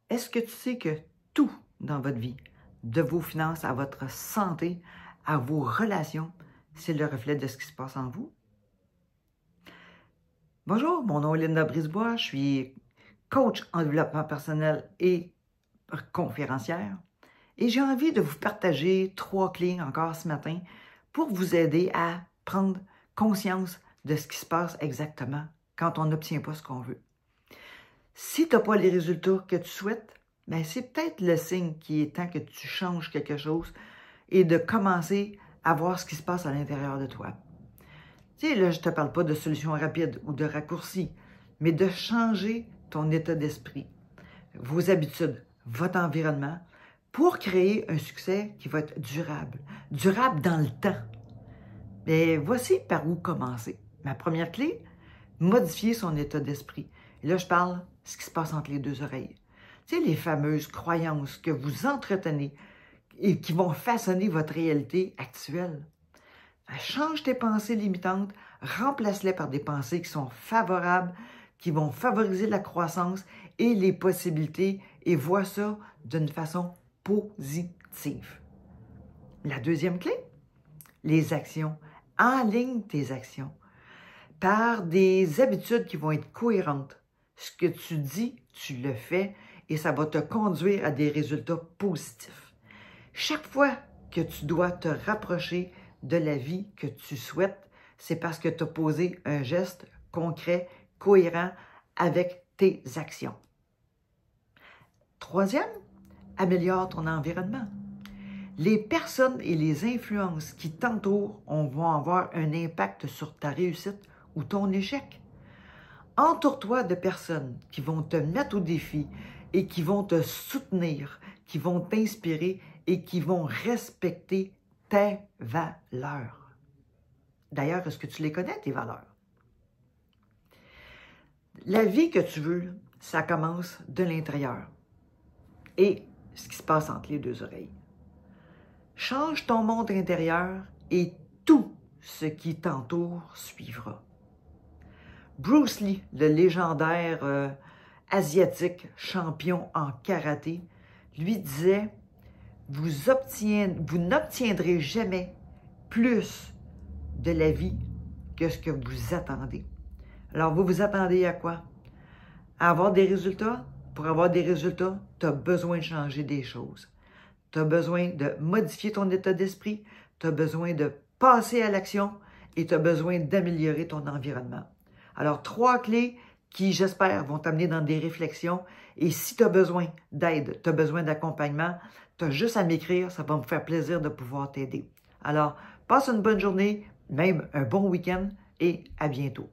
Est-ce que tu sais que tout dans votre vie, de vos finances à votre santé, à vos relations, c'est le reflet de ce qui se passe en vous? Bonjour, mon nom est Linda Brisebois, je suis coach en développement personnel et conférencière. Et j'ai envie de vous partager 3 clés encore ce matin pour vous aider à prendre conscience de ce qui se passe exactement quand on n'obtient pas ce qu'on veut. Si tu n'as pas les résultats que tu souhaites, ben c'est peut-être le signe qu'il est temps que tu changes quelque chose et de commencer à voir ce qui se passe à l'intérieur de toi. Tu sais, là, je ne te parle pas de solutions rapides ou de raccourcis, mais de changer ton état d'esprit, vos habitudes, votre environnement, pour créer un succès qui va être durable, durable dans le temps. Mais voici par où commencer. Ma première clé, modifier son état d'esprit. Et là, je parle de ce qui se passe entre les deux oreilles. Tu sais, les fameuses croyances que vous entretenez et qui vont façonner votre réalité actuelle. Change tes pensées limitantes, remplace-les par des pensées qui sont favorables, qui vont favoriser la croissance et les possibilités, et vois ça d'une façon positive. La deuxième clé, les actions. Enligne tes actions par des habitudes qui vont être cohérentes. Ce que tu dis, tu le fais et ça va te conduire à des résultats positifs. Chaque fois que tu dois te rapprocher de la vie que tu souhaites, c'est parce que tu as posé un geste concret, cohérent avec tes actions. Troisième, améliore ton environnement. Les personnes et les influences qui t'entourent vont avoir un impact sur ta réussite ou ton échec. Entoure-toi de personnes qui vont te mettre au défi et qui vont te soutenir, qui vont t'inspirer et qui vont respecter tes valeurs. D'ailleurs, est-ce que tu les connais, tes valeurs? La vie que tu veux, ça commence de l'intérieur et ce qui se passe entre les deux oreilles. Change ton monde intérieur et tout ce qui t'entoure suivra. Bruce Lee, le légendaire asiatique champion en karaté, lui disait « Vous n'obtiendrez jamais plus de la vie que ce que vous attendez. » Alors, vous vous attendez à quoi? À avoir des résultats? Pour avoir des résultats, tu as besoin de changer des choses. Tu as besoin de modifier ton état d'esprit, tu as besoin de passer à l'action et tu as besoin d'améliorer ton environnement. Alors, 3 clés qui, j'espère, vont t'amener dans des réflexions. Et si tu as besoin d'aide, tu as besoin d'accompagnement, tu as juste à m'écrire, ça va me faire plaisir de pouvoir t'aider. Alors, passe une bonne journée, même un bon week-end et à bientôt.